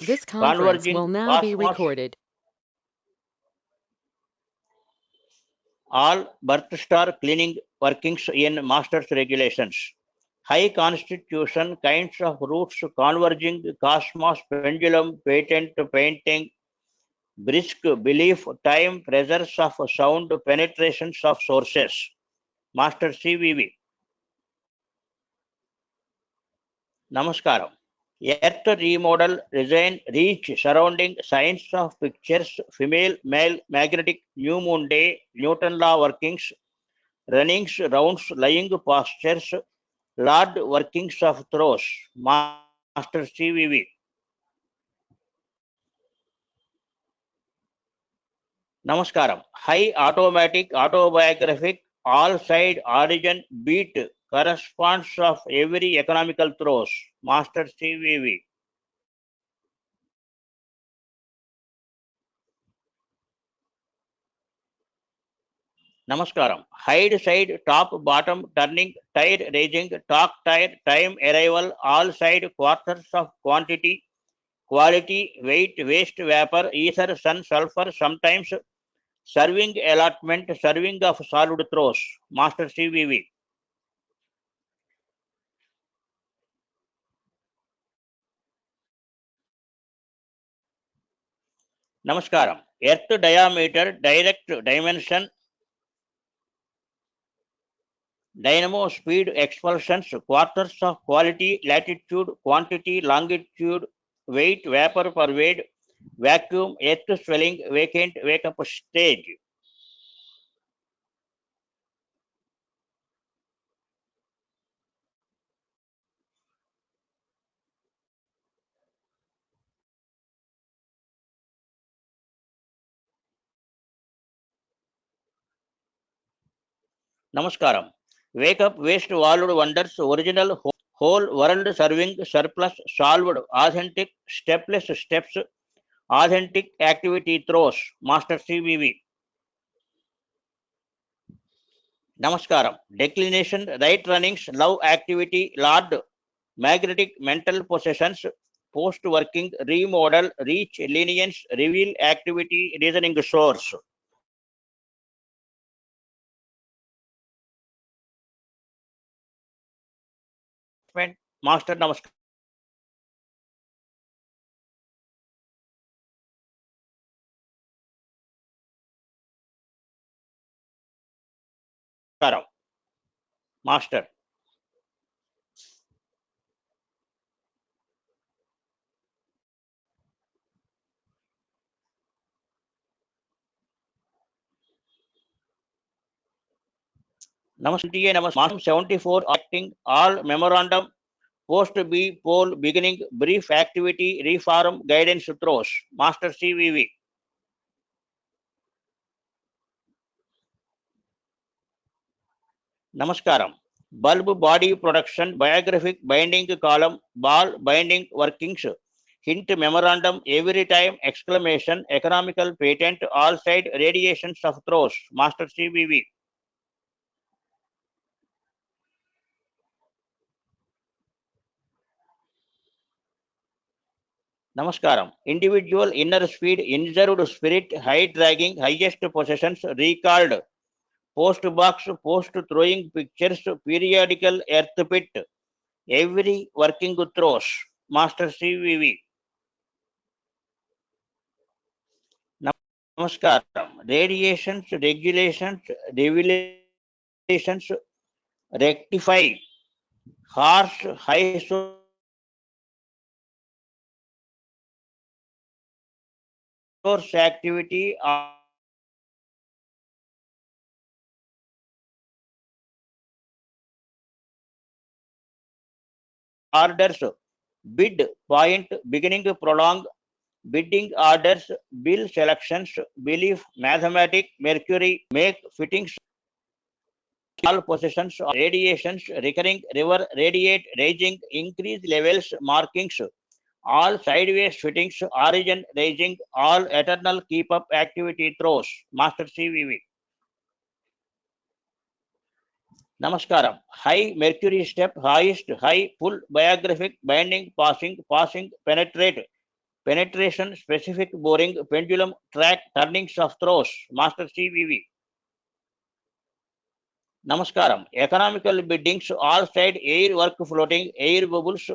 This conference will Converging now be cosmos, recorded. all birth star cleaning workings in master's regulations. High constitution kinds of roots converging cosmos pendulum patent painting brisk belief time pressures of sound penetrations of sources. Master CVV. Namaskaram. Earth remodel design reach surrounding science of pictures female male magnetic new moon day Newton law workings runnings rounds lying postures Lord workings of throws Master CVV. Namaskaram. High automatic autobiographic all side origin beat corresponds of every economical throws Master CVV. Namaskaram. Hide side, top, bottom, turning, tide, raging, talk, tire, time, arrival, all side, quarters of quantity, quality, weight, waste, vapor, ether, sun, sulfur, sometimes, serving allotment, serving of solid throws. Master CVV. Namaskaram. Earth diameter, direct dimension, dynamo speed expulsions, quarters of quality, latitude, quantity, longitude, weight, vapor per weight, vacuum, earth swelling, vacant, wake up stage. Namaskaram. Wake up, waste, walled wonders, original, whole world serving, surplus, solved, authentic, stepless steps, authentic activity throws. Master CVV. Namaskaram. Declination, right runnings, love activity, Lord, magnetic mental possessions, post working, remodel, reach, lenience, reveal activity, reasoning source. Master Namaskaram. Master. Namaste. 74 acting all memorandum post B poll beginning brief activity reform guidance throws. Master CVV. Namaskaram. Bulb body production biographic binding column ball binding workings hint memorandum every time exclamation economical patent all side radiations of throws. Master CVV. Namaskaram. Individual inner speed, inserved spirit, high dragging, highest possessions, recalled, post box, post throwing pictures, periodical earth pit, every working throws. Master CVV. Namaskaram. Radiations, regulations, revelations, rectify, harsh, high source activity, orders, bid, point, beginning, prolong, bidding orders, bill selections, belief, mathematic, mercury, make fittings, all possessions, radiations, recurring, river, radiate, raging, increase levels, markings, all sideways fittings, origin, raging, all eternal keep up activity throws. Master CVV. Namaskaram. High mercury step, highest, high, full, biographic, binding, passing, passing, penetrate, penetration, specific boring, pendulum, track, turnings of throws, master CVV. Namaskaram. Economical biddings, all side air work floating, air bubbles,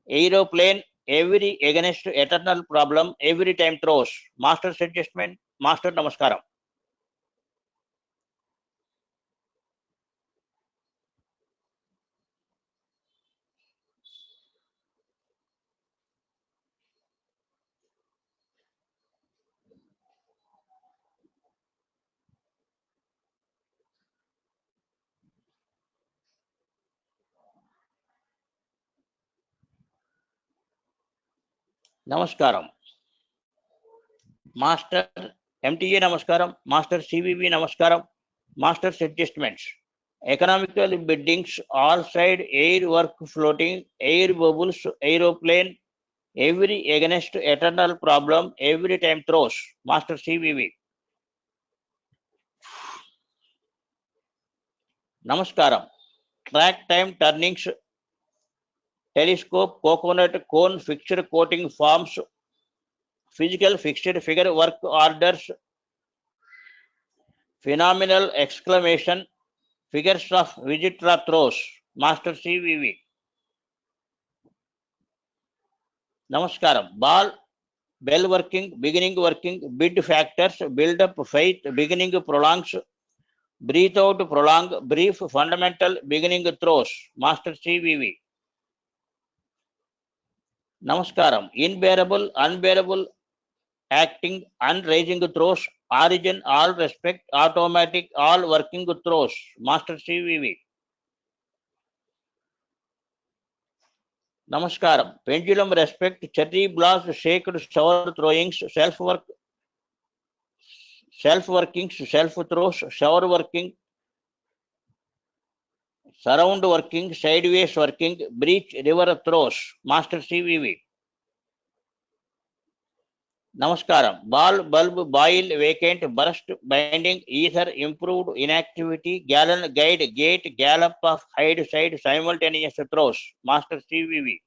aeroplane, every against eternal problem, every time throws. Master adjustment, master namaskaram. Namaskaram. Master MTA Namaskaram, Master CVV Namaskaram, Master adjustments. Economical biddings, all side air work floating, air bubbles, aeroplane, every against eternal problem, every time throws. Master CVV. Namaskaram. Track time turnings, telescope, coconut, cone, fixed coating forms, physical fixed figure work orders, phenomenal exclamation, figures of Vijitra throws. Master CVV. Namaskaram. Ball, bell working, beginning working, bid factors, build up, faith, beginning prolongs, breathe out, prolong, brief, fundamental, beginning throws. Master CVV. Namaskaram. Inbearable, unbearable, acting, unraising throws, origin, all respect, automatic, all working throws. Master CVV. Namaskaram. Pendulum respect, cherry blast, shaked, shower throwings, self workings, self throws, shower working, surround working, sideways working, breach, river throws. Master CVV. Namaskaram. Ball, bulb, boil, vacant, burst, binding, ether, improved, inactivity, gallon, guide, gate, gallop of hide, side, simultaneous throws. Master CVV.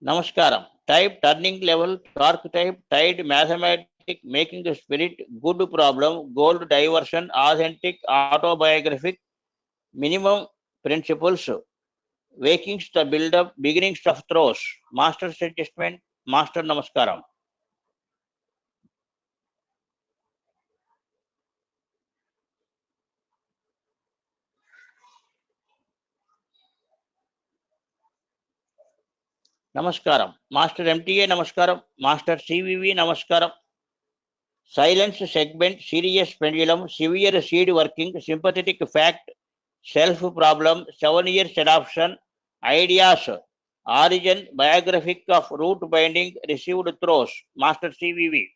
Namaskaram. Type, turning level, torque type, tide, mathematic, making the spirit, good problem, gold diversion, authentic, autobiographic, minimum principles, wakings the build up, beginnings of throws, master adjustment, master namaskaram. Namaskaram. Master MTA Namaskaram. Master CVV Namaskaram. Silence segment, serious pendulum, severe seed working, sympathetic fact, self problem, 7 years adoption, ideas, origin, biographic of root binding, received throws. Master CVV.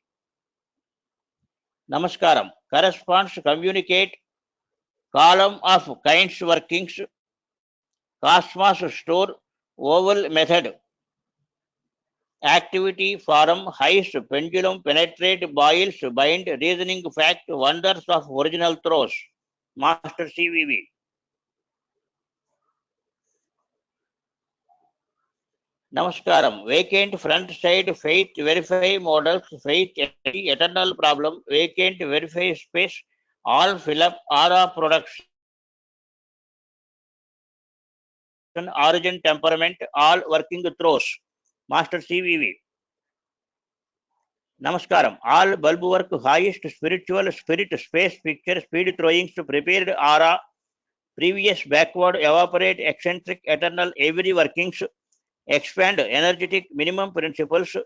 Namaskaram. Corresponds, communicate, column of kinds workings, Cosmos store, oval method, activity forum, heist, pendulum, penetrate, boils, bind, reasoning fact, wonders of original throws. Master CVV. Namaskaram. Vacant front side, faith, verify models, faith, eternal problem, vacant, verify space, all fill up, aura production, origin, temperament, all working throws. Master CVV. Namaskaram. All bulb work, highest spiritual spirit, space picture, speed throwings, prepared aura, previous backward, evaporate, eccentric, eternal, every workings, expand, energetic, minimum principles,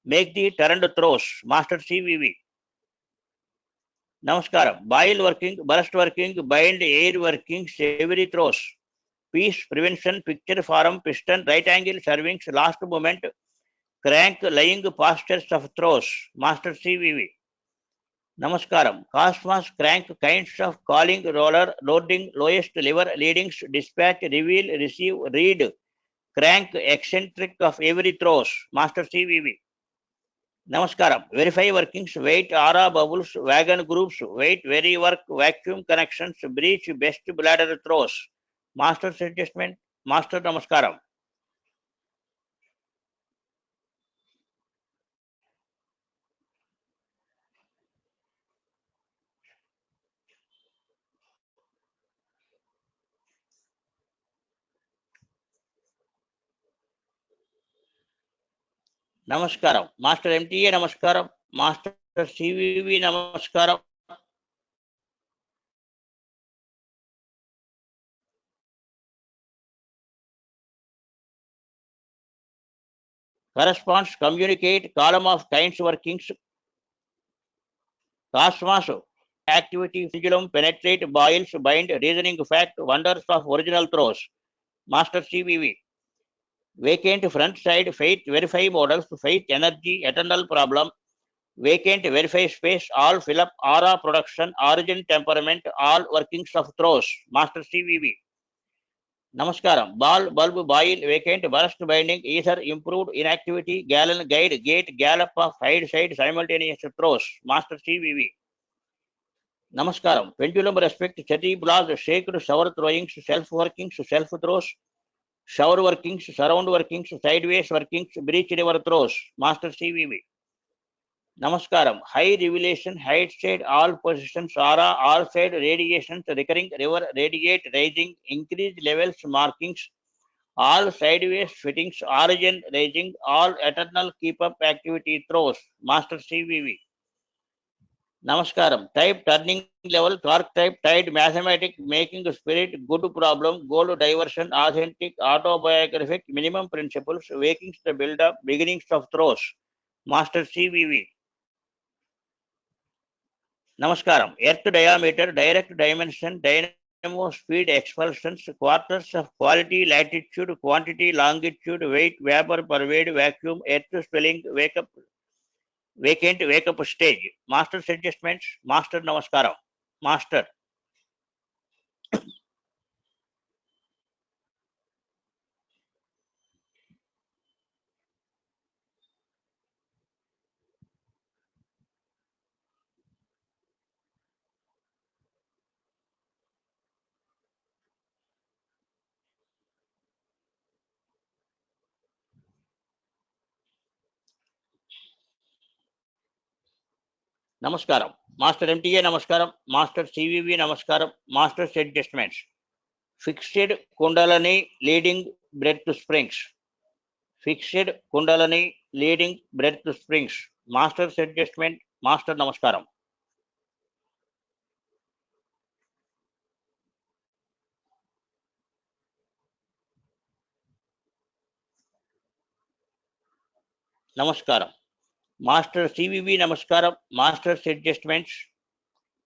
make the turned throws. Master CVV. Namaskaram. Boil working, burst working, bind, air workings, every throws. Peace, prevention, picture forum, piston, right angle, servings, last moment, crank, lying postures of throws. Master CVV. Namaskaram. Cosmos crank kinds of calling roller, loading, lowest lever, leadings, dispatch, reveal, receive, read, crank, eccentric of every throws. Master CVV. Namaskaram. Verify workings, weight, aura bubbles, wagon groups, weight, very work, vacuum connections, breach, best bladder throws. Master adjustment. Master Namaskaram. నమస్కారం. Master MTA నమస్కారం. Master CVV నమస్కారం. corresponds, communicate, column of kinds workings, cosmos, activity, pendulum, penetrate, boils, bind, reasoning, fact, wonders of original throws. Master CVV. Vacant front side, faith, verify models, faith, energy, eternal problem, vacant, verify space, all fill up, aura production, origin, temperament, all workings of throws. Master CVV. Namaskaram. Ball, bulb, boil, vacant, burst, binding, ether, improved, inactivity, gallon, guide, gate, gallop of hide, side, simultaneous throws. Master CVV. Namaskaram. Pendulum, respect, cherry blast, shaked, shower throwings, self workings, self throws, shower workings, surround workings, sideways workings, breach river throws. Master CVV. Namaskaram. High revelation, height side, all positions, aura, all side radiations, recurring river, radiate, rising, increased levels, markings, all sideways fittings, origin, rising, all eternal keep up activity throws. Master CVV. Namaskaram. Type, turning level, torque type, tide, mathematic, making spirit, good problem, goal diversion, authentic, autobiographic, minimum principles, wakings the build up, beginnings of throws. Master CVV. Namaskaram. Earth diameter, direct dimension, dynamo speed, expulsions, quarters of quality, latitude, quantity, longitude, weight, vapor, pervade, vacuum, earth swelling, wake up, vacant, wake up stage. Master adjustments. Master Namaskaram. Master. Namaskaram. Master MTA Namaskaram. Master CVV Namaskaram. Master adjustments. Fixed Kundalani leading breath to springs. Fixed Kundalani leading breath to springs. Master adjustment. Master Namaskaram. Namaskaram. Master CVV Namaskaram. Master adjustments.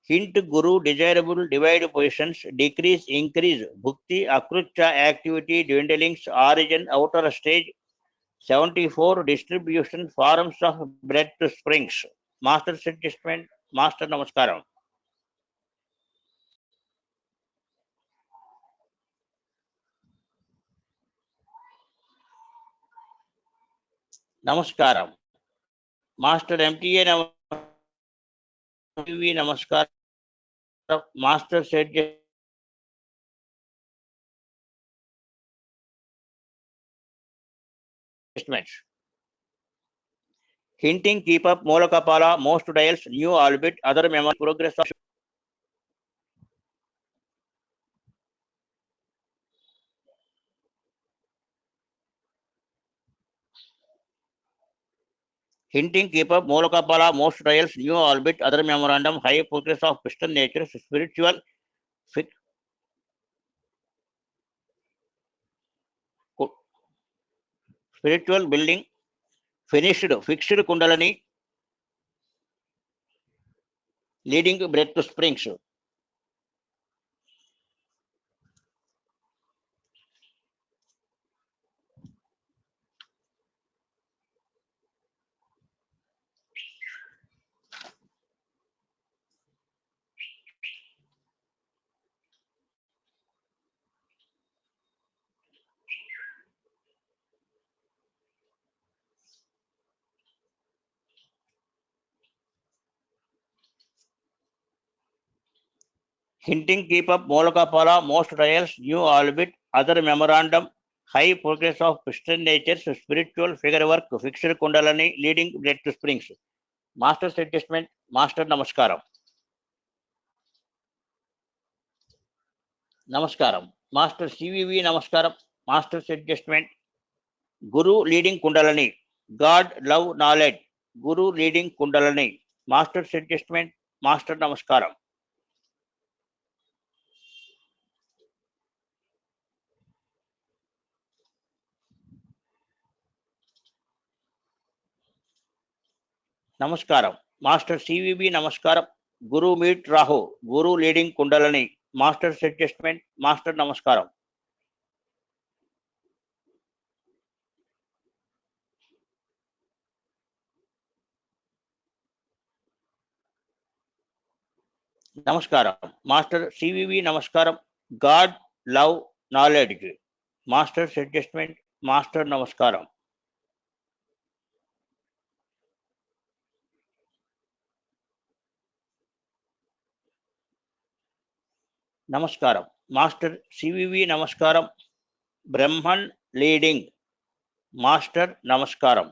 Hint Guru desirable divide positions, decrease, increase, Bhukti, Akrucha activity, dwindlings, origin, outer stage, 74 distribution, forms of bread to springs. Master adjustment. Master Namaskaram. Namaskaram. Master MTA Namaskaram. Master adjustments. Hinting, keep up, Molakapala, most dials, new orbit, other memory, progress of hinting, keep up, Molakapala, most dials, new orbit, other memorandum, high progress of piston nature, spiritual, spiritual building, finished, fixed Kundalani, leading breath to springs. Hinting, keep up, Molakapala, most trials, new orbit, other memorandum, high progress of piston natures, spiritual figure work, fixed Kundalani, leading breath to springs. Master's adjustment. Master Namaskaram. Namaskaram. Master CVV Namaskaram. Master's adjustment. Guru leading Kundalani. God love knowledge, Guru leading Kundalini, Master's adjustment, Master Namaskaram. Namaskaram. Master CVB Namaskaram. Guru meet Rahu. Guru leading Kundalini. Master's adjustment. Master Namaskaram. Namaskaram. Master CVB Namaskaram. God love knowledge. Master's adjustment. Master Namaskaram. Namaskaram. Master CVB Namaskaram. Brahman leading. Master Namaskaram.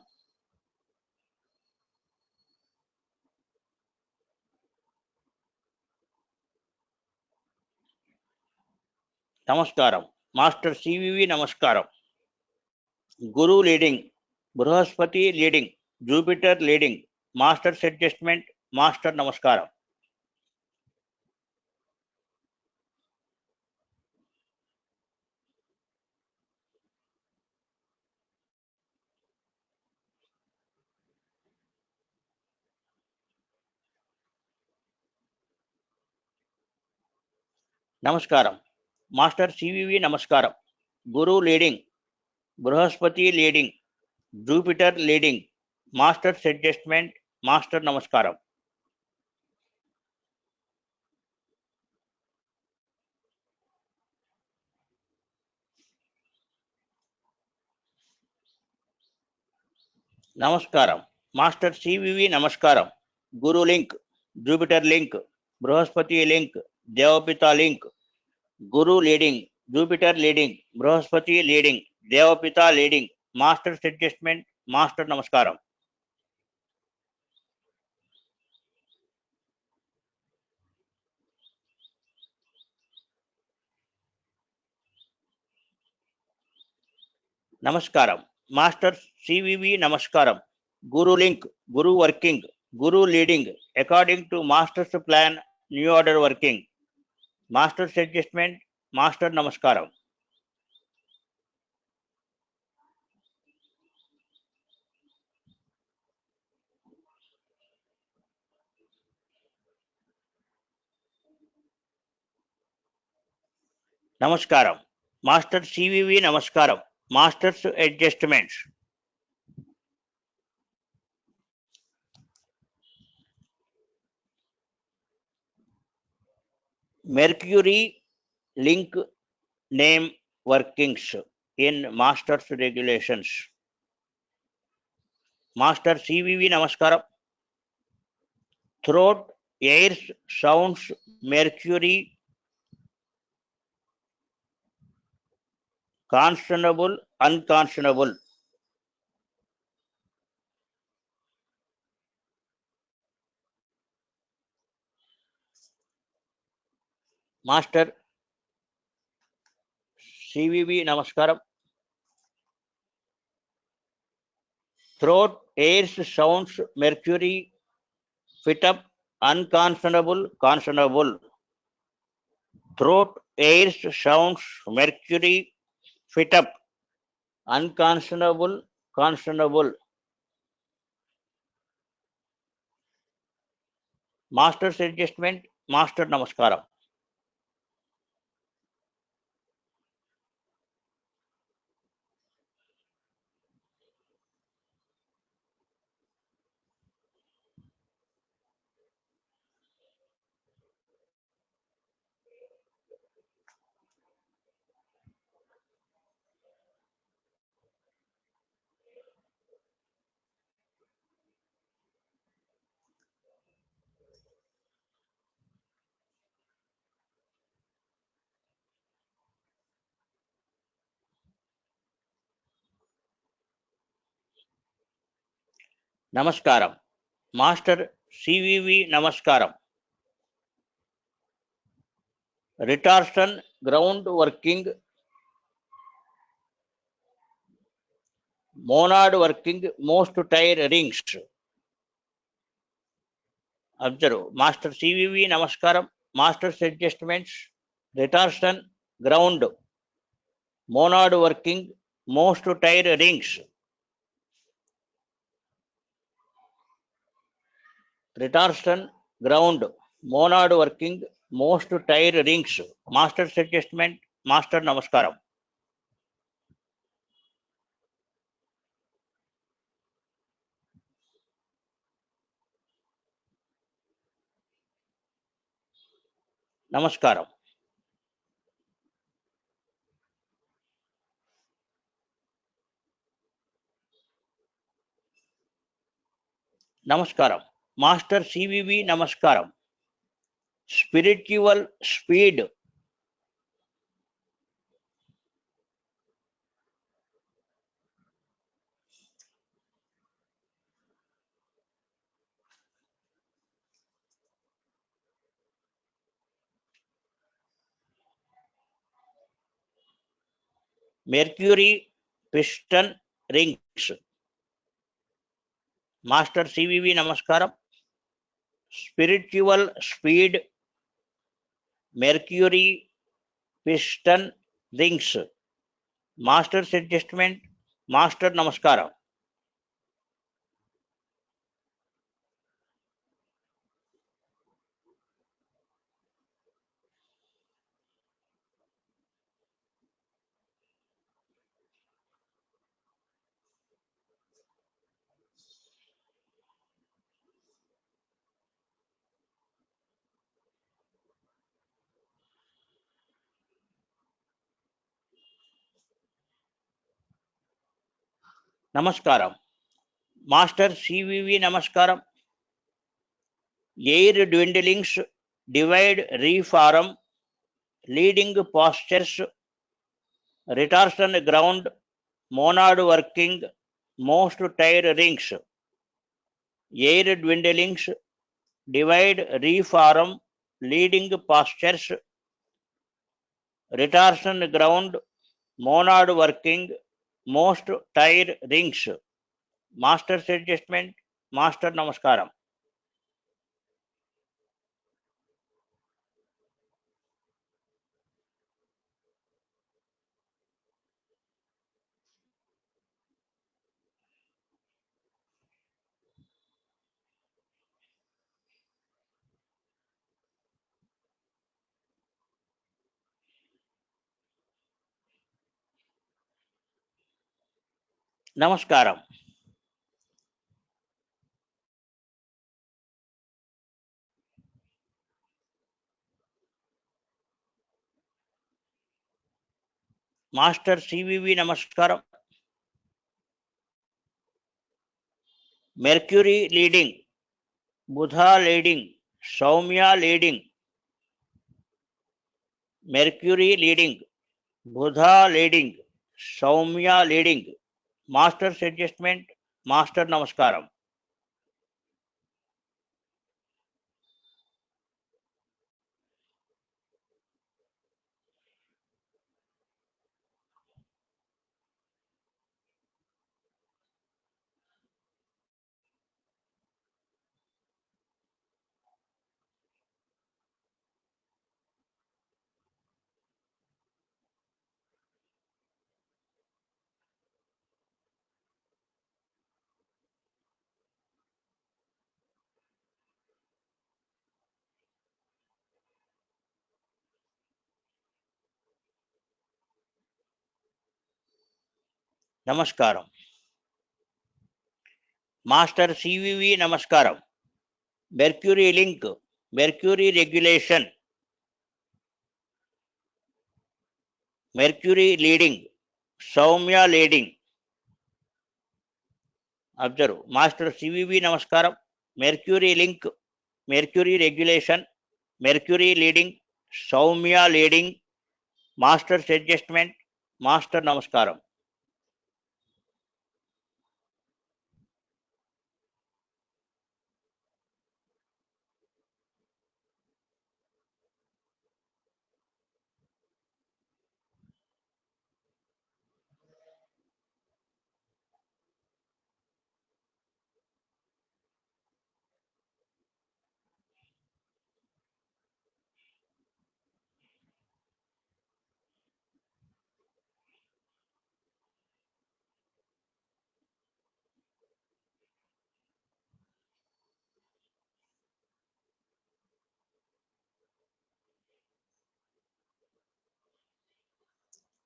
Namaskaram. Master CVV Namaskaram. Guru leading. Bruhaspati leading. Jupiter leading. Master's adjustment. Master Namaskaram. Namaskaram. Master CVV Namaskaram. Guru leading. Bruhaspati leading. Jupiter leading. Master's adjustment. Master Namaskaram. Namaskaram. Master CVV Namaskaram. Guru link. Jupiter link. Bruhaspati link. Devapita link. Guru leading, Jupiter leading, Bruhaspati leading, Devapita leading, Master's adjustment, Master Namaskaram. Namaskaram. Master CVV Namaskaram. Guru link, Guru working, Guru leading, according to Master's plan, new order working, Master's adjustment, Master Namaskaram. Namaskaram. Master CVV Namaskaram. Master's adjustments. Mercury link name workings in Master's regulations. Master CVV Namaskaram. Throat, airs, sounds, mercury, consonable, unconsonable. Master CVV Namaskaram. Throat, airs, sounds, mercury, fit up, unconsonable, consonable. Throat, airs, sounds, mercury, fit up, unconsonable, consonable. Master's adjustment, Master Namaskaram. Namaskaram. Master CVV Namaskaram. Retortion, ground working, Monad working most tire rings. Observe. Master CVV Namaskaram. Master adjustments. Retortion ground. Monad working most tire rings. Retortion ground. Monad working most tire rings. Master adjustment. Master Namaskaram. Namaskaram. Namaskaram. Master CVV Namaskaram. Spiritual speed. Mercury piston rings. Master CVV Namaskaram. Spiritual speed. Mercury piston rings. Master adjustment. Master Namaskaram. Namaskaram. Master CVV Namaskaram. Air dwindlings. Divide reform. Leading postures. Retortion ground. Monad working most tire rings. Air dwindlings. Divide reform. Leading postures. Retortion ground. Monad working most tire rings. Master adjustment. Master Namaskaram. Namaskaram. Master CVV Namaskaram. Mercury leading. Budha leading. Saumya leading. Mercury leading. Budha leading. Saumya leading. Master adjustment. Master Namaskaram. Namaskaram. Master CVV Namaskaram. Mercury link. Mercury regulation. Mercury leading. Saumya leading. Observe. Master CVV Namaskaram. Mercury link. Mercury regulation. Mercury leading. Saumya leading. Master adjustment. Master Namaskaram.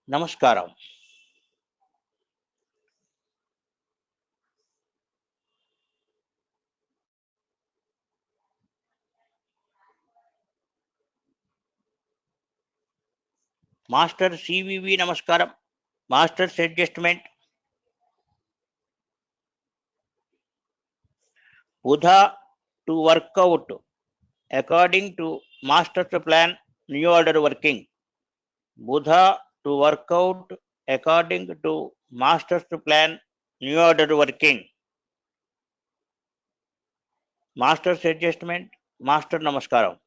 నమస్కారం. Master CVV నమస్కారం. Masters adjustment. Buddha to work out according to master's plan, new order working. Buddha to work out according to master's plan, new order working. Master's adjustment. Master నమస్కారం.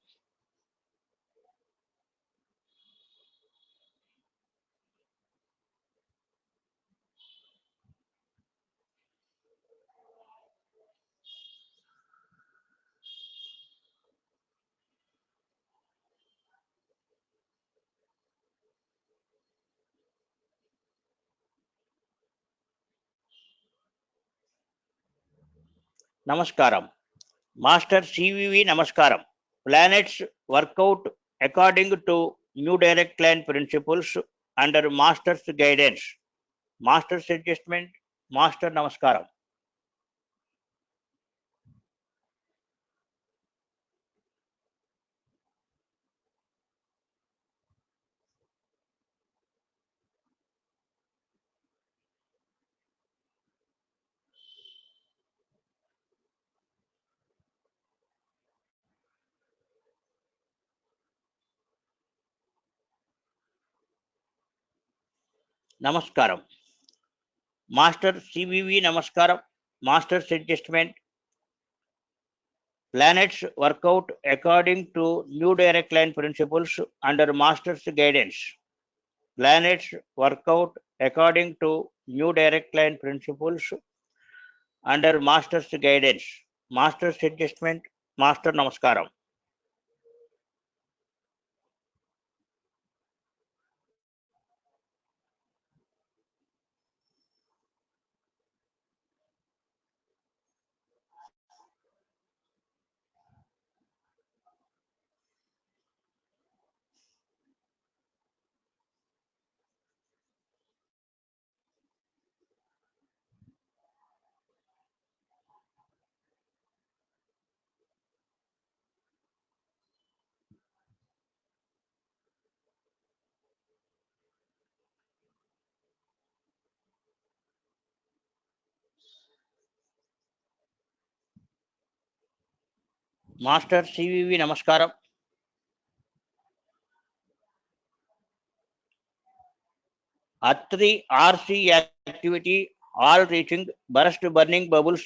నమస్కారం. Master CVV నమస్కారం. Planets work out according to new direct line principles under master's guidance. Master's adjustment. Master నమస్కారం. నమస్కారం. Master CVV నమస్కారం. Masters adjustment. Planets work out according to new direct line principles under master's guidance. Planets work out according to new direct line principles under master's guidance. Master's adjustment. Master నమస్కారం. Master CVV నమస్కారం. Atri RC activity, all reaching burst burning bubbles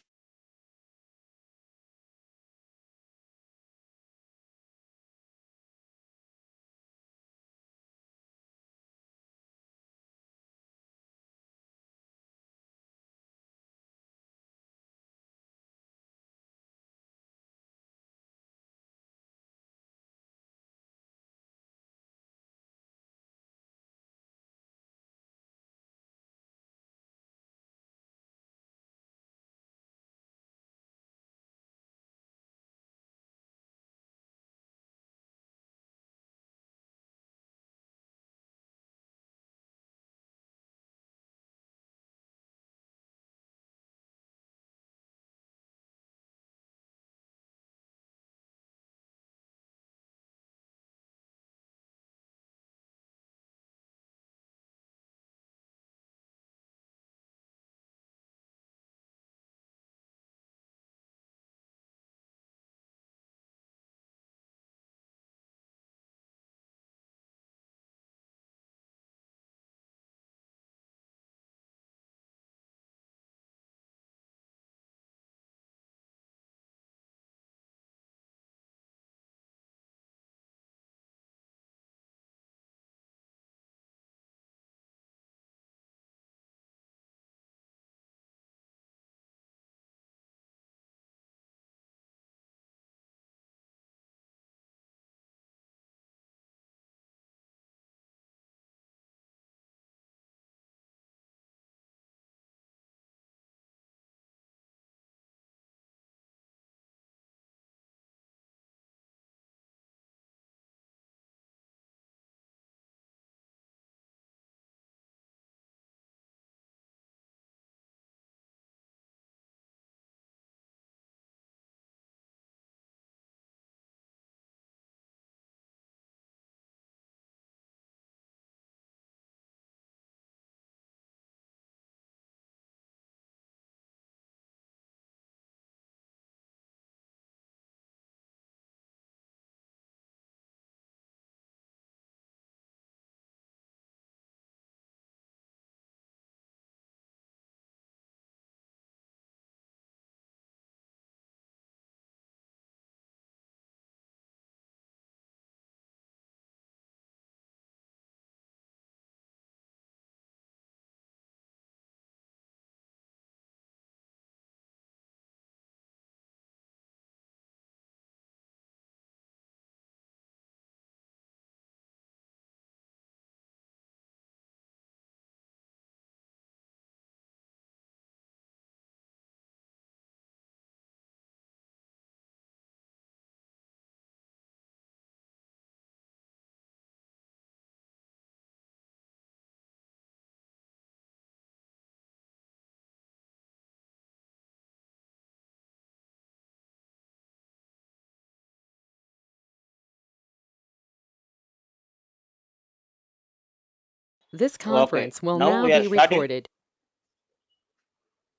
This Okay, conference will now now we are be starting recorded.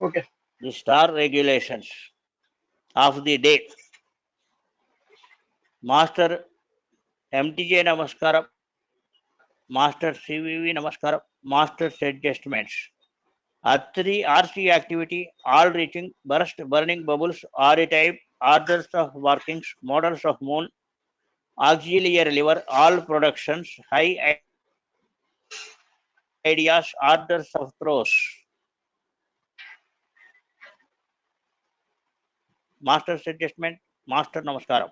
Okay. the star regulations of the day. Master MTJ Namaskaram, Master CVV Namaskaram, Master Adjustments. R3 RC activity, all reaching, burst, burning bubbles, RE type, orders of workings, models of moon, auxiliary liver, all productions, high ideas, orders of throws. Master adjustment, Master Namaskaram.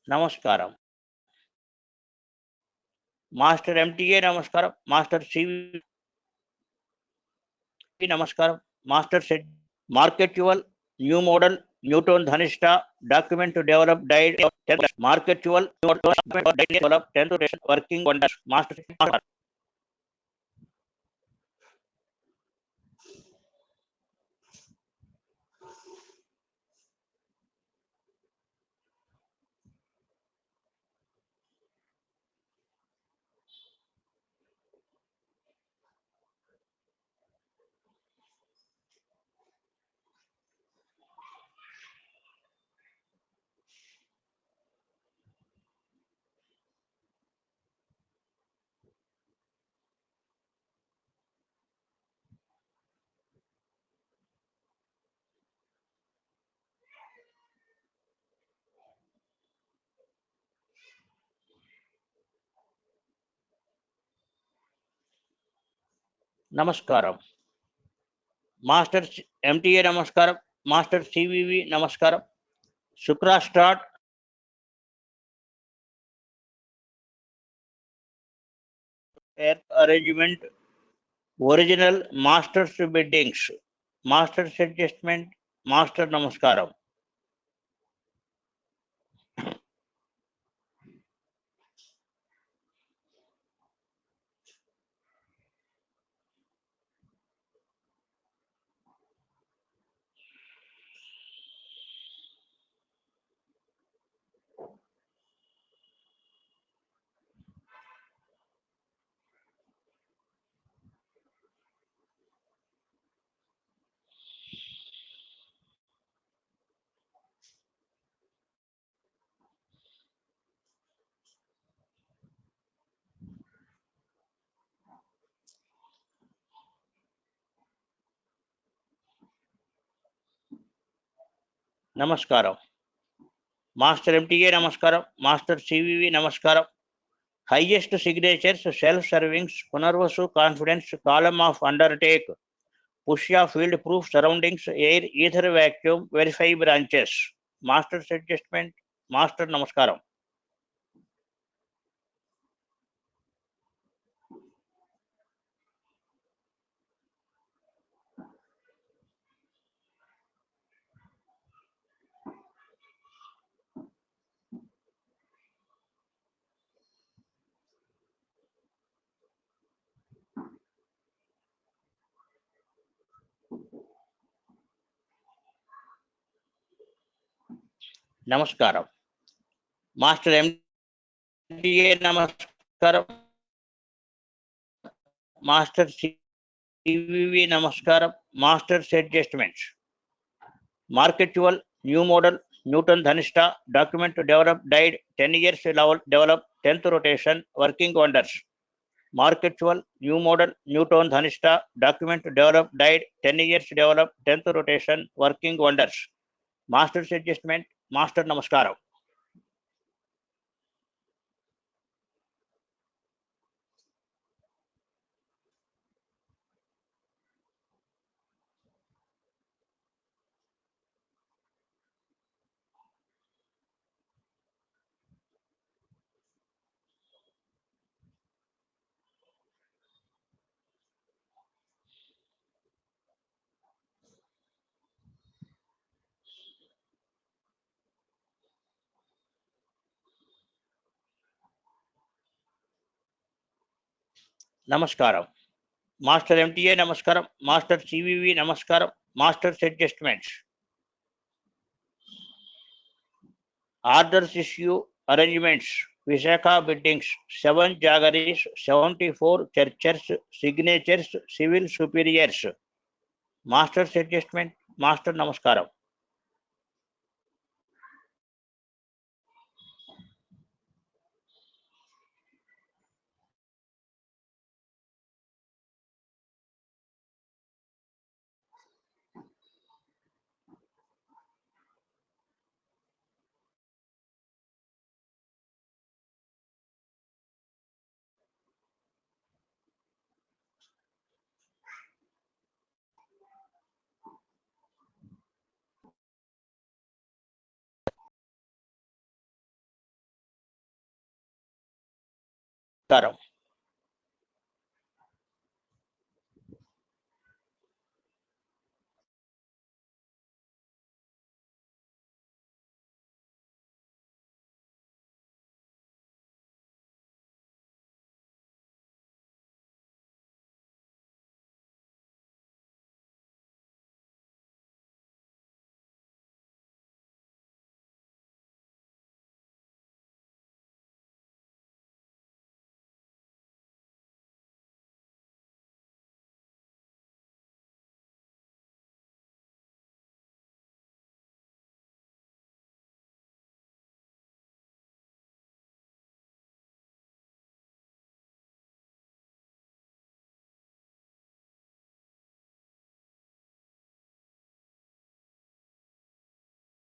Namaskaram. Master MTA Namaskaram, Master CV Namaskaram, Master said Marketual, new model, Newton Dhanishta, document to develop died Marketual, develop 10th working wonders, Master Namaskaram. Master MTA Namaskaram, Master CVV Namaskaram, Shukra start air arrangement, original Master's biddings, Master's adjustment, Master Namaskaram. Namaskaram. Master MTA Namaskaram, Master CVV Namaskaram. Highest signatures, self-serving, Punarvasu confidence, column of undertake, Pushya field proof surroundings, air, ether vacuum, verify branches. Master's adjustment, Master Namaskaram. Namaskaram. Master MTA Namaskaram, Master CVV Namaskaram, Master's adjustments. Marketual, new model, Newton Dhanishta, document to develop, died 10 years level, develop 10th rotation, working wonders. Marketual, new model, Newton Dhanishta, document to develop, died 10 years develop, 10th rotation, working wonders. Master's adjustment, Master Namaskaram. నమస్కారం. Master MTA నమస్కారం. Master CVV నమస్కారం. Masters adjustments. Orders issue arrangements. Visakha biddings 7 జాగరీస్ 74 చర్చర్స్ signatures civil superiors. Masters adjustment. Master నమస్కారం. నమస్కారం.